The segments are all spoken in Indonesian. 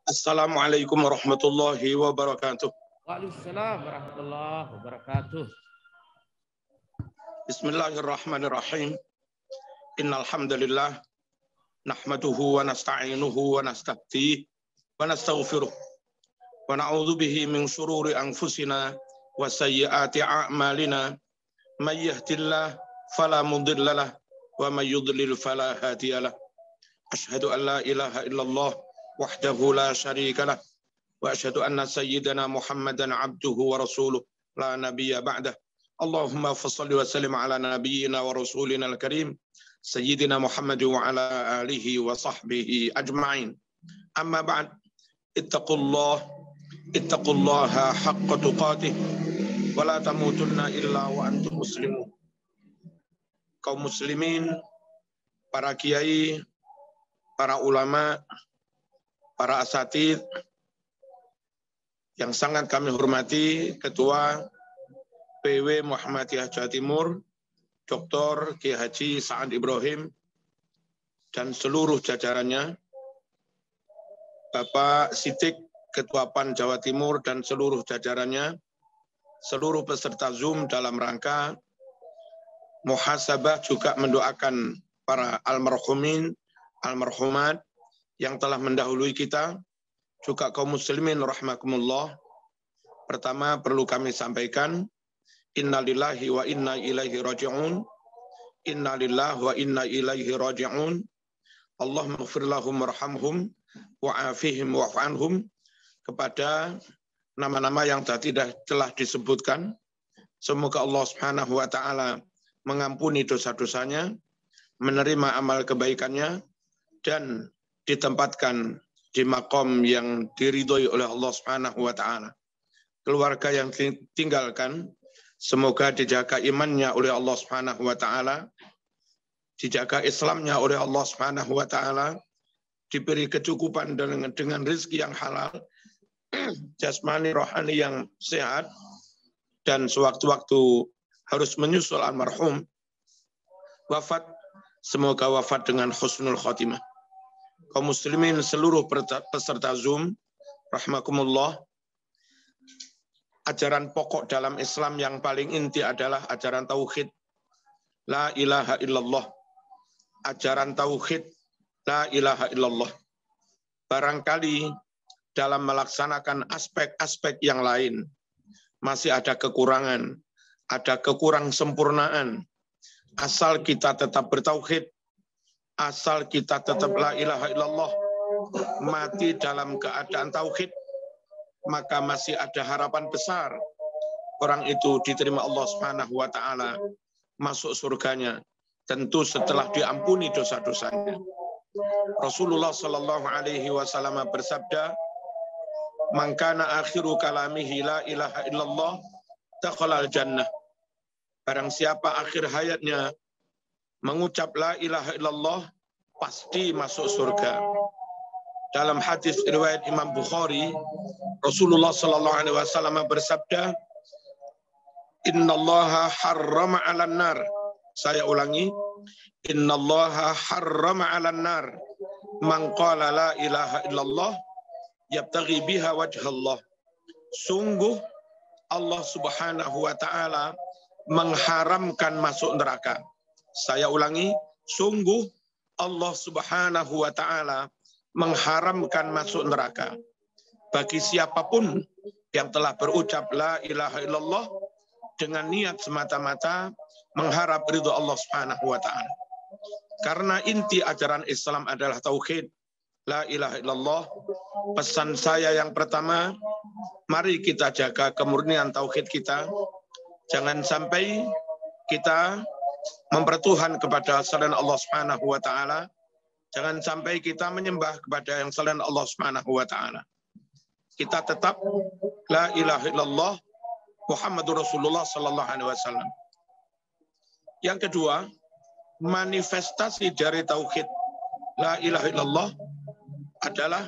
Assalamualaikum warahmatullahi wabarakatuh. Waalaikumsalam warahmatullahi wabarakatuh. Bismillahirrahmanirrahim. Innal hamdalillah nahmaduhu wa nasta'inuhu wa nasta'tihi wa nastaghfiruh wa na'udzu bihi min shururi anfusina wa sayyiati a'malina. May yahdihillahu fala mudilla lahu wa may yudlil fala hadiya lahu. Asyhadu an la ilaha illallah wahdahu la syarika lah wa asyhadu anna sayyidana Muhammadan abduhu wa rasuluh la nabiyya ba'dah. Allahumma fassalli wa sallim ala nabiyyina wa rasulina al-karim sayyidina Muhammad wa ala alihi wa sahbihi ajma'in. Amma ba'd. Ittaqullaha haqqa tuqatih wa la tamutunna illa wa antum muslimun. Kaum muslimin, para kiai, para ulama, para asatidz yang sangat kami hormati, Ketua PW Muhammadiyah Jawa Timur, Dr. Kiai Haji Sa'ad Ibrahim, dan seluruh jajarannya, Bapak Sidik, Ketua PAN Jawa Timur, dan seluruh jajarannya, seluruh peserta Zoom dalam rangka muhasabah juga mendoakan para almarhumin, almarhumat, yang telah mendahului kita, juga kaum muslimin rahimakumullah. Pertama perlu kami sampaikan, innalillahi wa inna ilaihi raji'un. Innalillahi wa inna ilaihi raji'un. Allahumma ighfir lahum warhamhum wa'afihim wa'fanhum. Kepada nama-nama yang tadi telah disebutkan, semoga Allah Subhanahu wa taala mengampuni dosa-dosanya, menerima amal kebaikannya, dan ditempatkan di makom yang diridhoi oleh Allah Subhanahu wa taala. Keluarga yang ditinggalkan semoga dijaga imannya oleh Allah Subhanahu wa taala, dijaga Islamnya oleh Allah Subhanahu wa taala, diberi kecukupan dengan rezeki yang halal, jasmani rohani yang sehat, dan sewaktu-waktu harus menyusul almarhum wafat, semoga wafat dengan husnul khotimah. Kaum muslimin seluruh peserta Zoom, rahmakumullah, ajaran pokok dalam Islam yang paling inti adalah ajaran tauhid, la ilaha illallah. Ajaran tauhid, la ilaha illallah. Barangkali dalam melaksanakan aspek-aspek yang lain masih ada kekurangan, ada kekurang sempurnaan. Asal kita tetap bertauhid, asal kita tetap la ilaha illallah, mati dalam keadaan tauhid, maka masih ada harapan besar. Orang itu diterima Allah Subhanahu wa taala, masuk surganya, tentu setelah diampuni dosa-dosanya. Rasulullah sallallahu alaihi wasallam bersabda, "Man kana akhiru kalamihi la ilaha illallah, dakhalal jannah." Barang siapa akhir hayatnya mengucap la ilaha illallah, pasti masuk surga. Dalam hadis riwayat Imam Bukhari, Rasulullah sallallahu alaihi wasallam bersabda, "Innallaha harrama 'alan nar." Saya ulangi, "Innallaha harrama 'alan nar man qala la ilaha illallah yabtaghi biha wajhallah." Sungguh Allah Subhanahu wa taala mengharamkan masuk neraka. Saya ulangi, sungguh Allah Subhanahu wa taala mengharamkan masuk neraka bagi siapapun yang telah berucap la ilaha illallah dengan niat semata-mata mengharap ridho Allah Subhanahu wa taala. Karena inti ajaran Islam adalah tauhid, la ilaha illallah. Pesan saya yang pertama, mari kita jaga kemurnian tauhid kita. Jangan sampai kita mempertuhan kepada selain Allah Subhanahu wa taala. Jangan sampai kita menyembah kepada yang selain Allah Subhanahu wa taala. Kita tetap la ilaha illallah Muhammadur Rasulullah sallallahu alaihi wasallam. Yang kedua, manifestasi dari tauhid la ilaha illallah adalah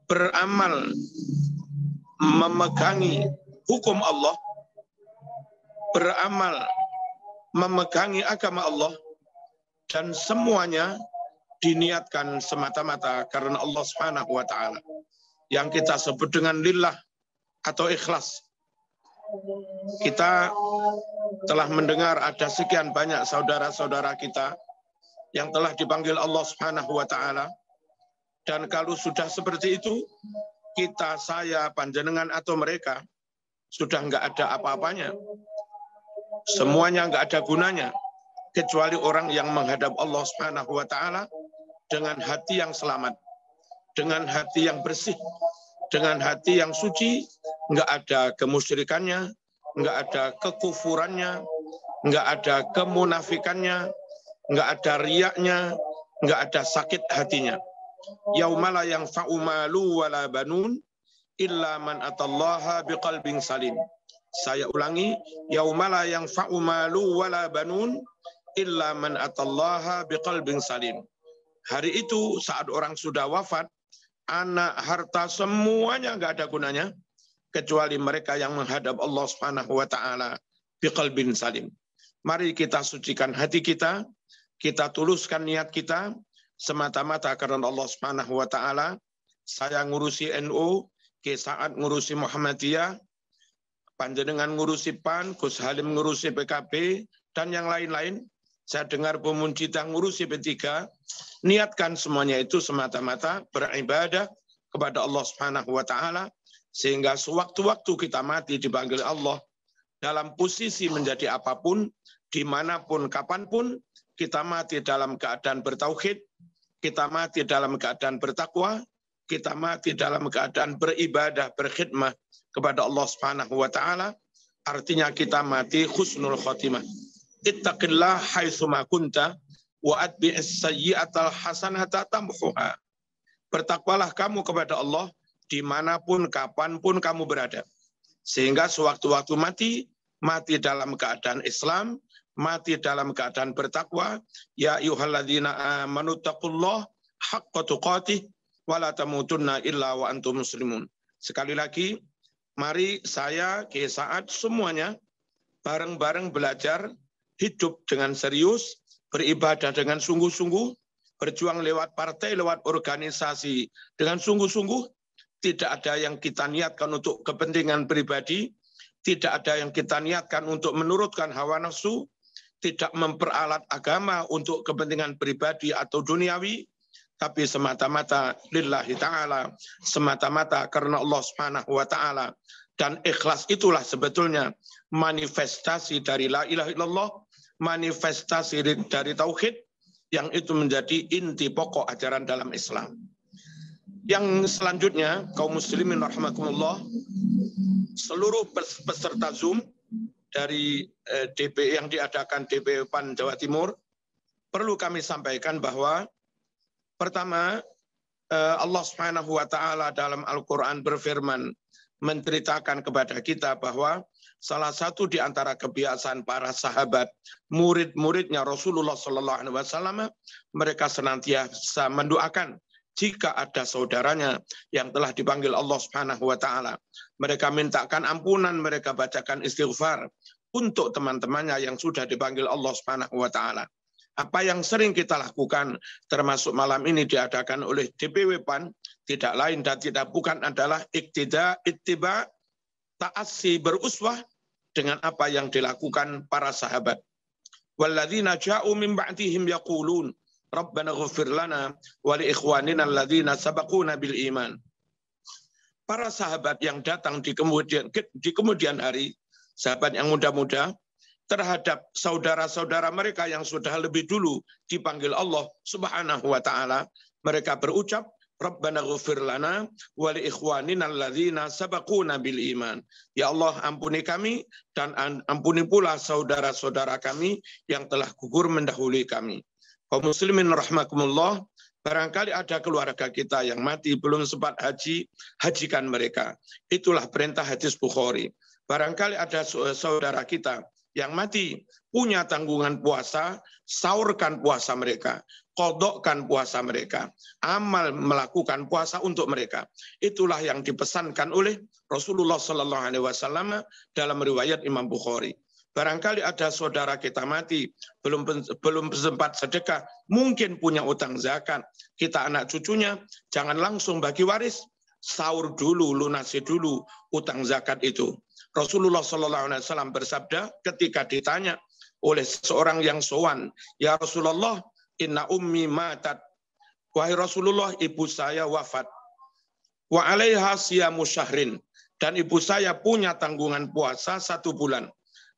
beramal memegangi hukum Allah, beramal memegangi agama Allah, dan semuanya diniatkan semata-mata karena Allah Subhanahu wa taala. yang kita sebut dengan lillah atau ikhlas. Kita telah mendengar ada sekian banyak saudara-saudara kita yang telah dipanggil Allah Subhanahu wa taala. Dan kalau sudah seperti itu, kita, saya, panjenengan atau mereka sudah nggak ada apa-apanya. Semuanya nggak ada gunanya kecuali orang yang menghadap Allah Subhanahu wa taala dengan hati yang selamat, dengan hati yang bersih, dengan hati yang suci, nggak ada kemusyrikannya, nggak ada kekufurannya, nggak ada kemunafikannya, nggak ada riaknya, nggak ada sakit hatinya. Yaumala yang fa'umalu wala banun illa man atallaha biqalbin salim. Saya ulangi, yaumala yang fa'umalu wala banun illa man atallaha biqalbin salim. Hari itu saat orang sudah wafat, anak, harta, semuanya nggak ada gunanya kecuali mereka yang menghadap Allah Subhanahu wa taala biqalbin salim. Mari kita sucikan hati kita tuluskan niat kita semata-mata karena Allah Subhanahu wa taala. Saya ngurusi NU, Ki Sa'ad ngurusi Muhammadiyah, panjenengan ngurusi PAN, Gus Halim ngurusi PKB, dan yang lain-lain. Saya dengar Pemuncita ngurusi P3. Niatkan semuanya itu semata-mata beribadah kepada Allah Subhanahu wa taala, sehingga sewaktu-waktu kita mati dipanggil Allah dalam posisi menjadi apapun, dimanapun, kapanpun, kita mati dalam keadaan bertauhid, kita mati dalam keadaan bertakwa, kita mati dalam keadaan beribadah, berkhidmah kepada Allah Subhanahu wa taala. Artinya kita mati husnul khotimah. Ittaqillah haitsuma kunta wa atbi'is sayyi'atal hasanata tamhuha. Bertakwalah kamu kepada Allah dimanapun, kapanpun kamu berada. Sehingga sewaktu-waktu mati dalam keadaan Islam, mati dalam keadaan bertakwa. Ya ayyuhalladzina amanu taqullah haqqa tuqatih wa la tamutunna illa wa antum muslimun. Sekali lagi, mari saya, Ki Sa'ad, semuanya bareng-bareng belajar, hidup dengan serius, beribadah dengan sungguh-sungguh, berjuang lewat partai, lewat organisasi dengan sungguh-sungguh. Tidak ada yang kita niatkan untuk kepentingan pribadi, tidak ada yang kita niatkan untuk menurutkan hawa nafsu, tidak memperalat agama untuk kepentingan pribadi atau duniawi, tapi semata-mata lillahi ta'ala, semata-mata karena Allah Subhanahu wa ta'ala. Dan ikhlas itulah sebetulnya manifestasi dari la ilaha illallah, manifestasi dari tauhid, yang itu menjadi inti pokok ajaran dalam Islam. Yang selanjutnya, kaum muslimin rahimakumullah, seluruh peserta Zoom dari DP yang diadakan DP PAN Jawa Timur, perlu kami sampaikan bahwa pertama, Allah Subhanahu wa taala dalam Al-Qur'an berfirman menceritakan kepada kita bahwa salah satu di antara kebiasaan para sahabat, murid-muridnya Rasulullah sallallahu alaihi wasallam, mereka senantiasa mendoakan jika ada saudaranya yang telah dipanggil Allah Subhanahu wa taala. Mereka mintakan ampunan, mereka bacakan istighfar untuk teman-temannya yang sudah dipanggil Allah Subhanahu wa taala. Apa yang sering kita lakukan, termasuk malam ini diadakan oleh DPW PAN, tidak lain dan tidak bukan adalah ittiba, ta'assi, beruswah dengan apa yang dilakukan para sahabat. Walladzina ja'u min ba'dihim yaqulun Rabbana ighfir lana wa li ikhwanina alladzina sabaquna bil iman. Para sahabat yang datang di kemudian hari, sahabat yang muda-muda, terhadap saudara-saudara mereka yang sudah lebih dulu dipanggil Allah Subhanahu wa taala, mereka berucap, Rabbana ighfir lana wa li ikhwanina alladzina sabaquna bil iman. Ya Allah, ampuni kami dan ampuni pula saudara-saudara kami yang telah gugur mendahului kami. Kaum muslimin rahimakumullah, barangkali ada keluarga kita yang mati belum sempat haji, hajikan mereka. Itulah perintah hadis Bukhari. Barangkali ada saudara kita yang mati punya tanggungan puasa, sahurkan puasa mereka, qodokkan puasa mereka, amal melakukan puasa untuk mereka. Itulah yang dipesankan oleh Rasulullah Sallallahu Alaihi Wasallam dalam riwayat Imam Bukhari. Barangkali ada saudara kita mati, belum sempat sedekah, mungkin punya utang zakat, kita anak cucunya, jangan langsung bagi waris, sahur dulu, lunasi dulu utang zakat itu. Rasulullah SAW bersabda ketika ditanya oleh seorang yang sowan, ya Rasulullah, inna ummi matat. Wahai Rasulullah, ibu saya wafat. Wa alaiha siyamu syahrin. Dan ibu saya punya tanggungan puasa 1 bulan.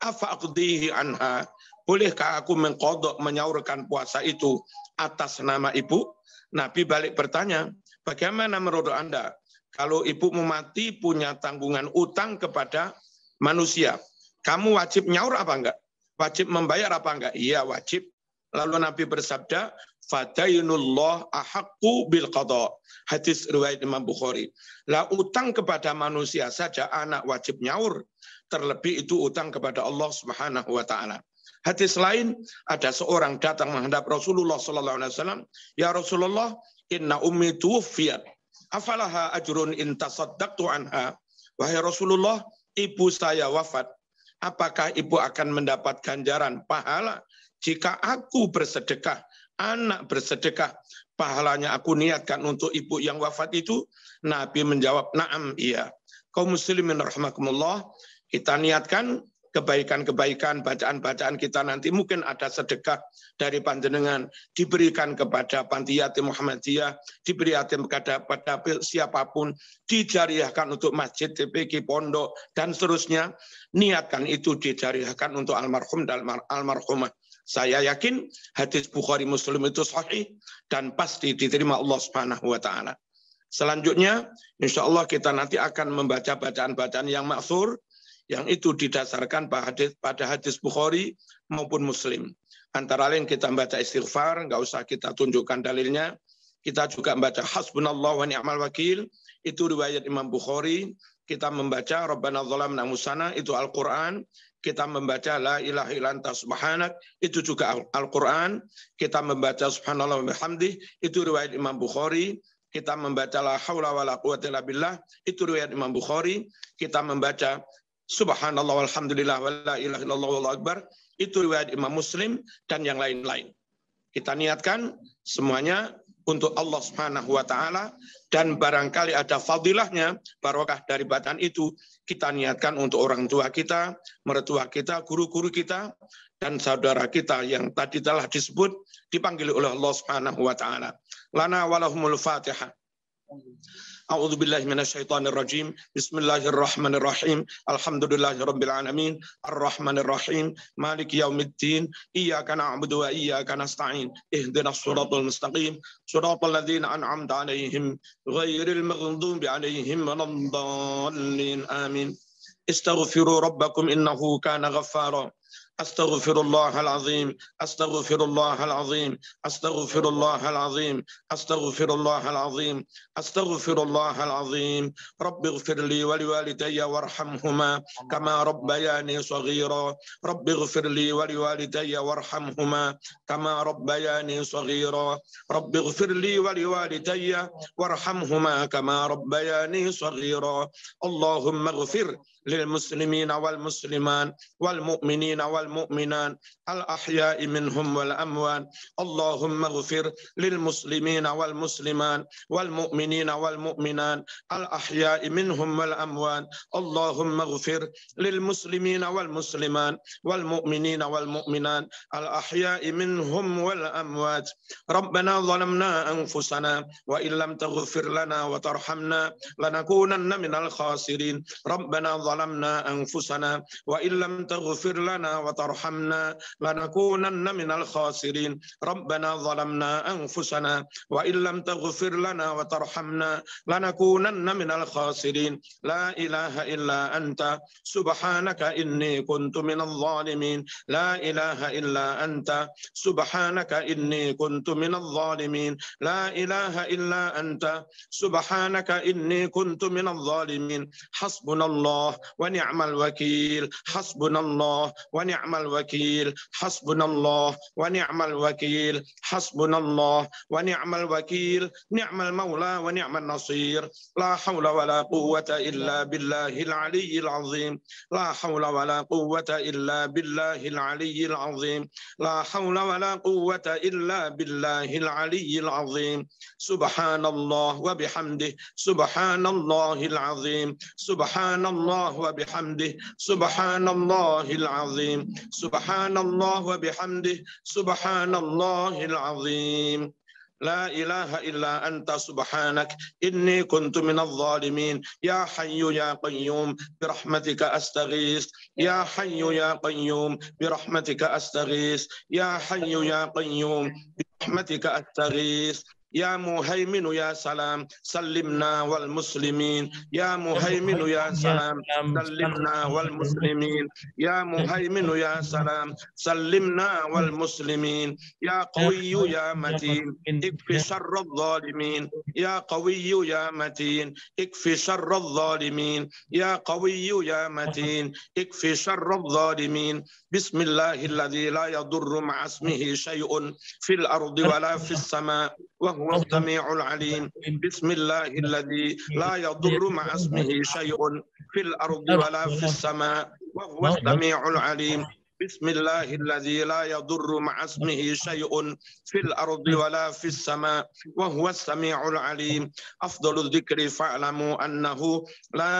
Afa aqdihi anha. Bolehkah aku mengqadha, menyaurkan puasa itu atas nama ibu? Nabi balik bertanya, bagaimana menurut Anda? Kalau ibumu mati punya tanggungan utang kepada manusia, kamu wajib nyaur apa enggak? Wajib membayar apa enggak? Iya, wajib. Lalu Nabi bersabda, fadainullah ahaqqu bil qada. Hadis riwayat Imam Bukhari. Lah utang kepada manusia saja anak wajib nyaur, terlebih itu utang kepada Allah Subhanahu wa taala. Hadis lain, ada seorang datang menghadap Rasulullah sallallahu alaihi wasallam, ya Rasulullah, inna ummi tuwfiyat. Afalaha ajrun in tasaddaqtu anha. Wahai Rasulullah, ibu saya wafat. Apakah ibu akan mendapat ganjaran pahala jika aku bersedekah, anak bersedekah, pahalanya aku niatkan untuk ibu yang wafat itu? Nabi menjawab, na'am, iya. Kaum muslimin rahimakumullah, kita niatkan kebaikan-kebaikan, bacaan-bacaan kita nanti mungkin ada sedekah dari panjenengan diberikan kepada panti yatim Muhammadiyah, diberi yatim pada siapapun, dijariahkan untuk masjid, TPQ, pondok dan seterusnya. Niatkan itu dijariahkan untuk almarhum dan almarhumah. Saya yakin hadis Bukhari Muslim itu sahih dan pasti diterima Allah Subhanahu wa taala. Selanjutnya, insya Allah kita nanti akan membaca bacaan-bacaan yang maksur, yang itu didasarkan pada hadis Bukhari maupun Muslim. Antara lain kita membaca istighfar, nggak usah kita tunjukkan dalilnya. Kita juga membaca hasbunallah wa ni'mal wakil, itu riwayat Imam Bukhari. Kita membaca Rabbana zalamna anfusana, itu Al-Quran. Kita membaca la ilaha illa anta subhanak, itu juga Al-Quran. Kita membaca subhanallah wa bihamdih, itu riwayat Imam Bukhari. Kita membaca la haula wa la quwwata illa billah, itu riwayat Imam Bukhari. Kita membaca subhanallah walhamdulillah wa la ilaha illallah wallahu akbar, itu riwayat Imam Muslim dan yang lain-lain. Kita niatkan semuanya untuk Allah Subhanahu wa taala, dan barangkali ada fadilahnya, barokah dari bacaan itu, kita niatkan untuk orang tua kita, mertua kita, guru-guru kita, dan saudara kita yang tadi telah disebut dipanggil oleh Allah Subhanahu wa taala. Lana walahumul Fatihah. A'udzu billahi minasyaitonir rajim. Bismillahirrahmanirrahim. Alhamdulillahirabbil alamin. Arrahmanir rahim. Maliki yaumiddin. Iyyaka na'budu wa iyyaka nasta'in. Ihdinas shiratal mustaqim. Shiratal ladzina an'amta 'alaihim ghairil maghdubi 'alaihim waladdallin. Amin. Istaghfiru rabbakum innahu kana ghaffara. أستغفر الله العظيم أستغفر الله العظيم أستغفر الله العظيم أستغفر الله العظيم أستغفر الله العظيم رب اغفر لي ولوالدي وارحمهما كما ربياني صغيرا رب اغفر لي ولوالدي وارحمهما كما ربياني صغيرا رب اغفر لي ولوالدي وارحمهما كما ربياني صغيرا اللهم اغفر للمسلمين والمسلمات والمؤمنين والمؤمنات الأحياء منهم والأموات اللهم اغفر للمسلمين والمسلمات والمؤمنين والمؤمنات الأحياء منهم والأموات اللهم اغفر للمسلمين والمسلمات والمؤمنين والمؤمنات الأحياء منهم والأموات ربنا ظلمنا أنفسنا وإن لم تغفر لنا وترحمنا لنكونن من الخاسرين ربنا ظلمنا أنفسنا وإن لم تغفر لنا وترحمنا لنكونن من الخاسرين ربنا ظلمنا أنفسنا وإن لم تغفر لنا وترحمنا لنكونن من الخاسرين لا إله إلا أنت سبحانك إني كنت من الظالمين لا إله إلا أنت سبحانك إني كنت من الظالمين لا إله إلا أنت سبحانك إني كنت من الظالمين حسبنا الله ونعم الوكيل حسبنا الله ونعم ونعم الوكيل حسبنا الله ونعم الوكيل حسبنا الله ونعم الوكيل نعم المولى ونعم النصير لا حول ولا قوة إلا بالله العلي العظيم لا حول ولا قوة إلا بالله العلي العظيم لا حول ولا قوة إلا بالله العلي العظيم سبحان الله وبحمده سبحان الله العظيم سبحان الله وبحمده سبحان الله العظيم سبحان الله وبحمده سبحان الله العظيم لا إله إلا أنت سبحانك إني كنت من الظالمين يا حي يا قيوم برحمتك أستغيث يا حي يا قيوم برحمتك أستغيث يا حي يا قيوم برحمتك أستغيث يا مهيمن يا سلام سلمنا والمسلمين يا مهيمن يا سلام سلمنا والمسلمين يا مهيمن يا سلام سلمنا والمسلمين يا قوي يا متين اكف شر الظالمين يا قوي يا متين اكف شر الظالمين يا قوي يا متين اكف شر الظالمين بسم الله الذي لا يضر مع اسمه شيء في الأرض ولا في السماء وهو السميع العليم بسم الله الذي لا يضر مع اسمه شيء في الأرض ولا في السماء وهو السميع العليم بسم الله الذي لا يضر مع اسمه شيء في الأرض ولا في السماء وهو السميع العليم أفضل الذكر فاعلموا أنه لا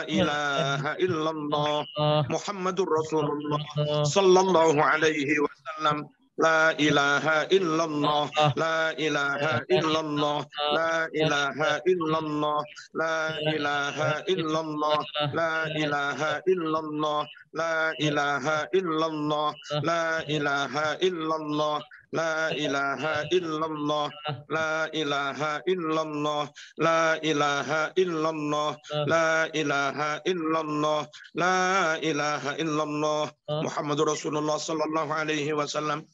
إله إلا الله محمد رسول الله صلى الله عليه وسلم لا إله إلا الله لا إله إلا الله لا إله إلا الله لا إله إلا الله لا إله إلا الله لا إله إلا الله لا إله إلا الله لا إله إلا الله لا إله إلا الله لا إله إلا الله لا إله إلا الله لا إله إلا الله محمد رسول الله صلى الله عليه وسلم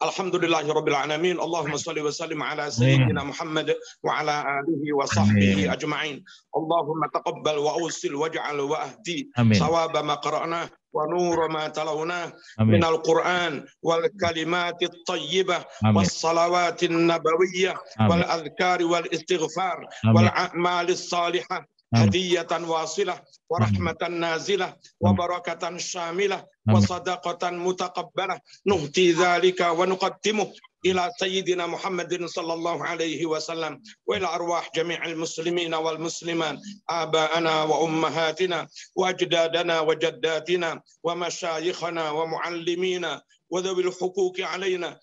Alhamdulillahi Rabbil Alamin. Allahumma salli wa sallim ala Sayyidina Muhammad wa ala alihi wa sahbihi ajma'in. Allahumma taqabbal wa awsil waj'al wa ahdi sawaba ma qara'na wa nura ma talawna min al-Quran wal kalimati at-tayyibah was salawati an-nabawiyyah wal adhkari wal istighfar wal a'mali as-salihah hadiyatan wasilah wa rahmatan nazilah wa barakatan syamilah wa sadaqatan mutaqabbalah nuhti dzalika wa nuqaddimuh ila sayyidina Muhammadin sallallahu alaihi wasallam wa ila arwah jami'il muslimina wal muslimat aba'ana wa ummahatina wa ajdadana wa jaddatina wa masyayikhana wa muallimina wa dhawil huquqi alaina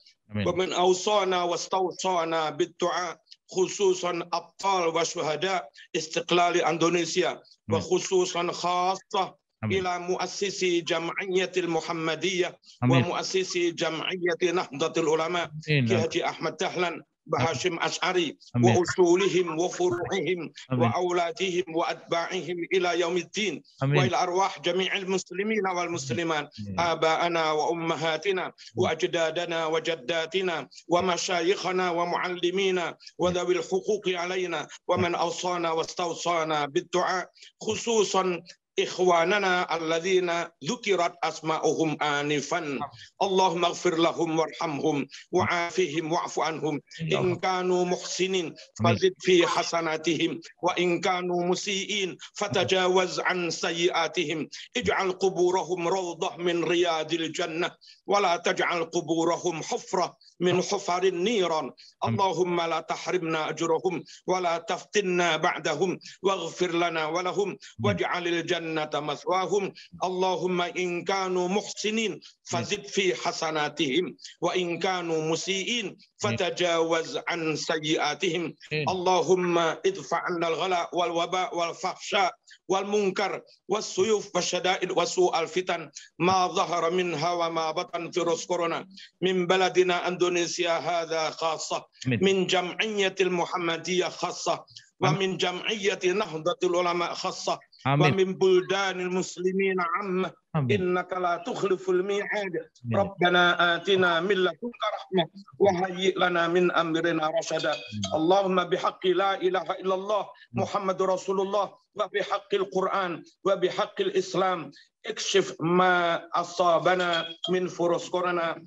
wa man awsana wastawsana bid-du'a khususan abtal wa syuhada istiqlal Indonesia wa khususan khassa ila muassisi jam'iyyatil Muhammadiyah wa muassisi jam'iyyati Nahdlatul Ulama Ki Haji Ahmad Dahlan Hashim Ash'ari wa usulihim wa furu'ihim wa auladihim wa atba'ihim ila yaumiddin wa ila arwah jami'il muslimina wal muslimat aba'ana wa ummahatina wa ajdadana wa jaddatina wa masyayikhana wa muallimina wa dhawil huquqi alaina wa man awsana wastawsana bid-du'a khususan إخواننا الذين ذكرت أسماؤهم آنفا اللهم اغفر لهم وارحمهم وعافهم واعف عنهم إن كانوا محسنين فزد في حسناتهم وإن كانوا مسيئين فتجاوز عن سيئاتهم اجعل قبورهم روضة من رياض الجنة ولا تجعل قبورهم حفرة من حفر النيران اللهم لا تحرمنا أجرهم ولا تفتنا بعدهم واغفر لنا ولهم واجعل الجنة مثواهم اللهم إن كانوا محسنين فزد في حسناتهم وإن كانوا مسيئين فتجاوز عن سيئاتهم اللهم ادفع عنا الغلاء والوباء والفحشاء والمنكر والسيوف والشدائد وسوء الفتن ما ظهر منها وما بطن في رزقنا من بلدنا إندونيسيا هذا خاصة من جمعية المحمدية خاصة ومن جمعية نهضة العلماء خاصة ومن بلدان المسلمين عامة إنك لا تخلف الميعاد ربنا آتنا من لدنك رحمة وهيئ لنا من أمرنا رشدا اللهم بحق لا إله إلا الله محمد رسول الله وبحق القرآن وبحق الإسلام اكشف ما أصابنا من فروس كورونا،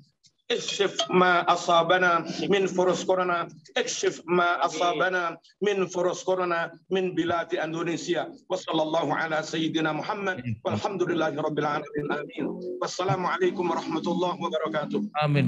اكشف ما أصابنا من فروس كورونا، اكشف ما أصابنا من فروس كورونا من بلاد إندونيسيا. وصلى الله على سيدنا محمد والحمد لله رب العالمين. آمين. والسلام عليكم ورحمة الله وبركاته. Amin.